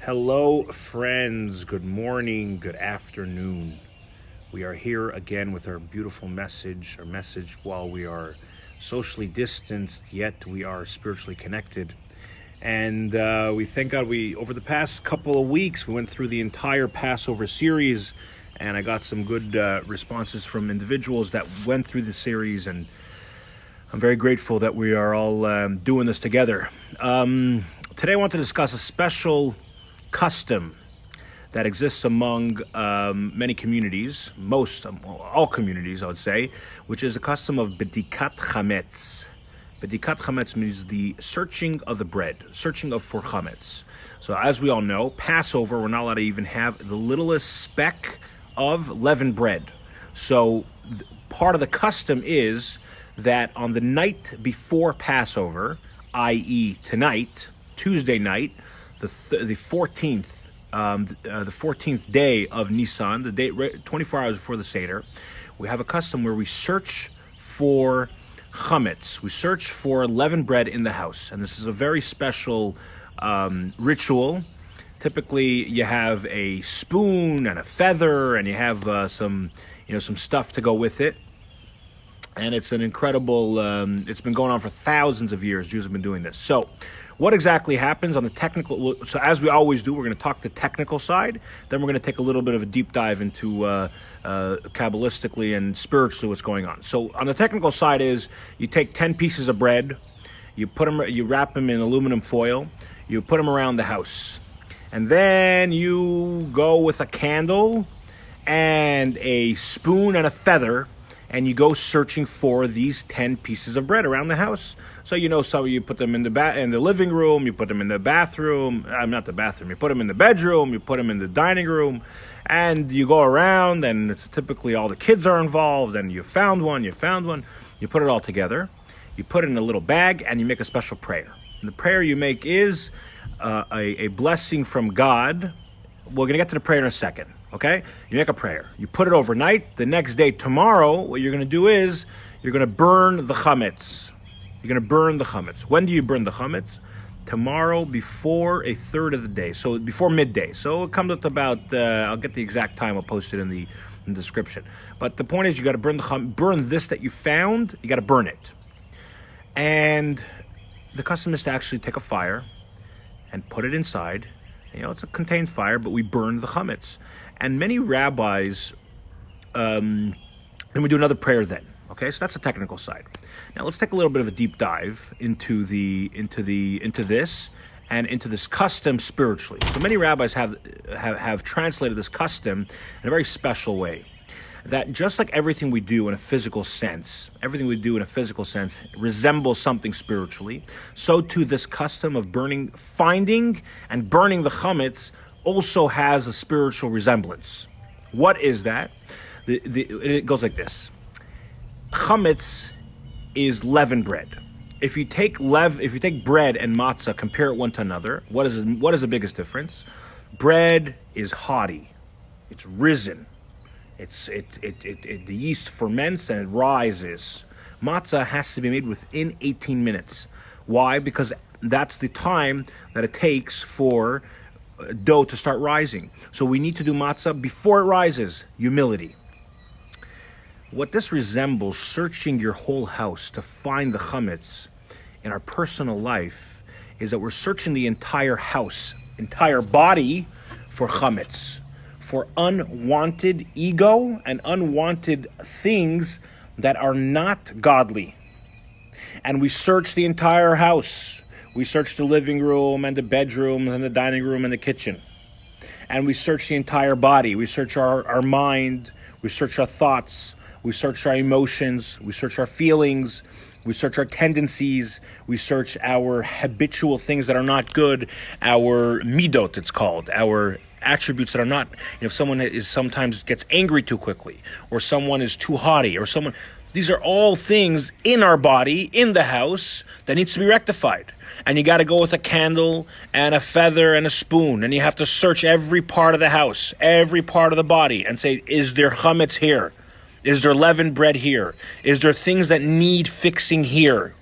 Hello, friends. Good morning, good afternoon. We are here again with our beautiful message, our message while we are socially distanced, yet we are spiritually connected. And we thank God over the past couple of weeks, we went through the entire Passover series, and I got some good responses from individuals that went through the series, and I'm very grateful that we are all doing this together. Today I want to discuss a special custom that exists among many communities, all communities, I would say, which is a custom of Bedikat Chametz. Bedikat Chametz means the searching of the bread, searching for Chametz. So as we all know, Passover, we're not allowed to even have the littlest speck of leavened bread. So part of the custom is that on the night before Passover, i.e. tonight, Tuesday night, the 14th, the 14th day of Nisan, the day 24 hours before the Seder, we have a custom where we search for chametz. We search for leavened bread in the house, and this is a very special ritual. Typically, you have a spoon and a feather, and you have some stuff to go with it. And it's an incredible. It's been going on for thousands of years. Jews have been doing this. So, what exactly happens on the technical? So, as we always do, we're going to talk the technical side. Then we're going to take a little bit of a deep dive into Kabbalistically and spiritually what's going on. So, on the technical side is you take 10 pieces of bread, you wrap them in aluminum foil, you put them around the house, and then you go with a candle and a spoon and a feather, and you go searching for these 10 pieces of bread around the house. So so you put them in the living room, you put them in the bathroom, not the bathroom, you put them in the bedroom, you put them in the dining room, and you go around, and it's typically all the kids are involved, and you found one, you put it all together, you put it in a little bag, and you make a special prayer. And the prayer you make is a blessing from God. We're going to get to the prayer in a second. Okay? You make a prayer. You put it overnight. The next day, tomorrow, what you're going to do is you're going to burn the chametz. You're going to burn the chametz. When do you burn the chametz? Tomorrow before a third of the day. So before midday. So it comes up to about, I'll get the exact time. I'll post it in the description. But the point is you got to burn this that you found. You got to burn it. And the custom is to actually take a fire and put it inside. It's a contained fire, but we burn the chametz. And many rabbis, and we do another prayer then. Okay, so that's the technical side. Now let's take a little bit of a deep dive into this and into this custom spiritually. So many rabbis have translated this custom in a very special way. That just like everything we do in a physical sense resembles something spiritually, so too this custom of finding and burning the chametz also has a spiritual resemblance. What is that? It goes like this. Chametz is leavened bread. If you take bread and matzah, compare it one to another, what is the biggest difference? Bread is haughty. It's risen. The yeast ferments and it rises. Matzah has to be made within 18 minutes. Why? Because that's the time that it takes for dough to start rising. So we need to do matzah before it rises. Humility. What this resembles, searching your whole house to find the chametz in our personal life, is that we're searching the entire house, entire body for chametz, for unwanted ego and unwanted things that are not godly. And we search the entire house. We search the living room and the bedroom and the dining room and the kitchen. And we search the entire body. We search our mind. We search our thoughts. We search our emotions. We search our feelings. We search our tendencies. We search our habitual things that are not good. Our midot, it's called. Our attributes that are not, if someone sometimes gets angry too quickly, or someone is too haughty, these are all things in our body, in the house, that needs to be rectified. And you got to go with a candle and a feather and a spoon, and you have to search every part of the house, every part of the body, and say, is there chametz here? Is there leavened bread here? Is there things that need fixing here?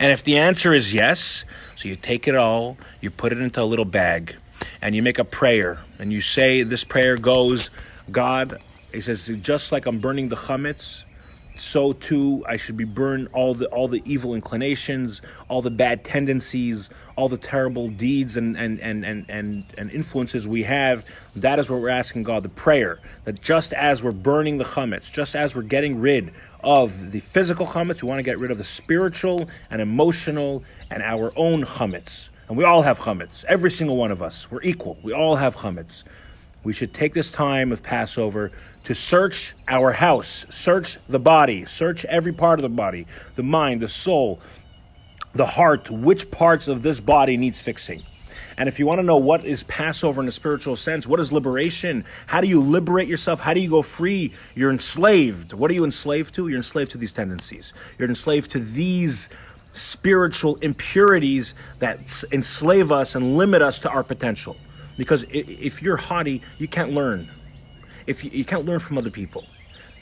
And if the answer is yes, so you take it all, you put it into a little bag, and you make a prayer, and you say, this prayer goes, God, he says, just like I'm burning the chametz, so too I should be burned all the evil inclinations, all the bad tendencies, all the terrible deeds and influences we have. That is what we're asking God, the prayer, that just as we're burning the chametz, just as we're getting rid of the physical chametz, we want to get rid of the spiritual and emotional and our own chametz. And we all have chametz, every single one of us. We're equal. We all have chametz. We should take this time of Passover to search our house, search the body, search every part of the body, the mind, the soul, the heart, which parts of this body needs fixing. And if you want to know what is Passover in a spiritual sense, what is liberation? How do you liberate yourself? How do you go free? You're enslaved. What are you enslaved to? You're enslaved to these tendencies. You're enslaved to these spiritual impurities that enslave us and limit us to our potential. Because if you're haughty, you can't learn. If you can't learn from other people.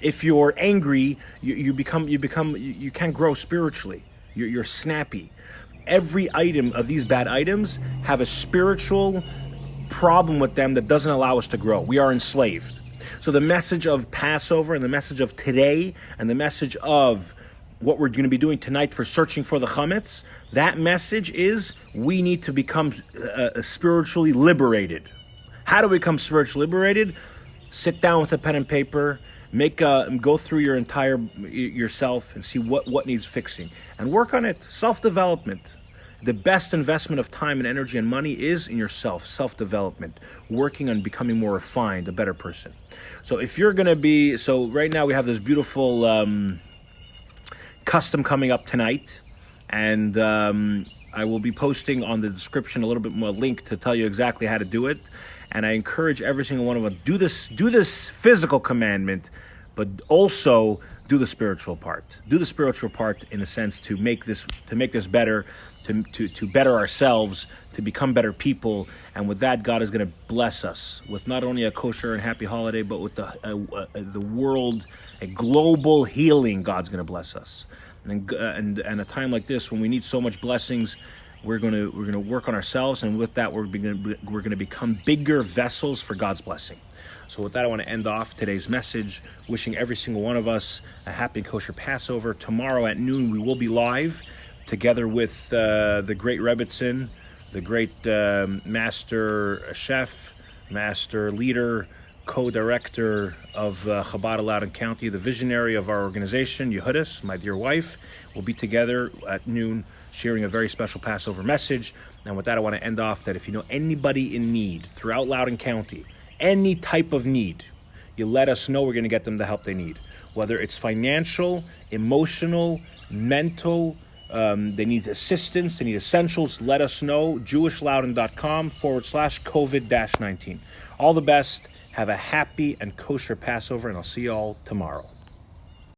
If you're angry, you can't grow spiritually. You're snappy. Every item of these bad items have a spiritual problem with them that doesn't allow us to grow. We are enslaved. So the message of Passover and the message of today and the message of what we're going to be doing tonight for searching for the chametz, that message is we need to become spiritually liberated. How do we become spiritually liberated? Sit down with a pen and paper, go through your entire yourself and see what needs fixing and work on it. Self-development. The best investment of time and energy and money is in yourself, self-development, working on becoming more refined, a better person. So if you're going to be, so right now we have this beautiful custom coming up tonight, and I will be posting on the description a little bit more link to tell you exactly how to do it. And I encourage every single one of us, do this physical commandment, but also do the spiritual part. Do the spiritual part in a sense to make this better, to better ourselves, to become better people. And with that, God is going to bless us with not only a kosher and happy holiday, but with the world, a global healing. God's going to bless us. And a time like this when we need so much blessings, we're going to work on ourselves, and with that we're going to become bigger vessels for God's blessing. So with that, I want to end off today's message, wishing every single one of us a happy and kosher Passover. Tomorrow at noon we will be live together with the great Rebbitzin, the great master chef, master leader, co-director of Chabad Loudoun County, the visionary of our organization, Haughtiness, my dear wife. We'll be together at noon sharing a very special Passover message. And with that, I want to end off that if you know anybody in need throughout Loudoun County, any type of need, you let us know. We're going to get them the help they need. Whether it's financial, emotional, mental, they need assistance, they need essentials, let us know. JewishLoudoun.com/COVID-19. All the best. Have a happy and kosher Passover, and I'll see you all tomorrow.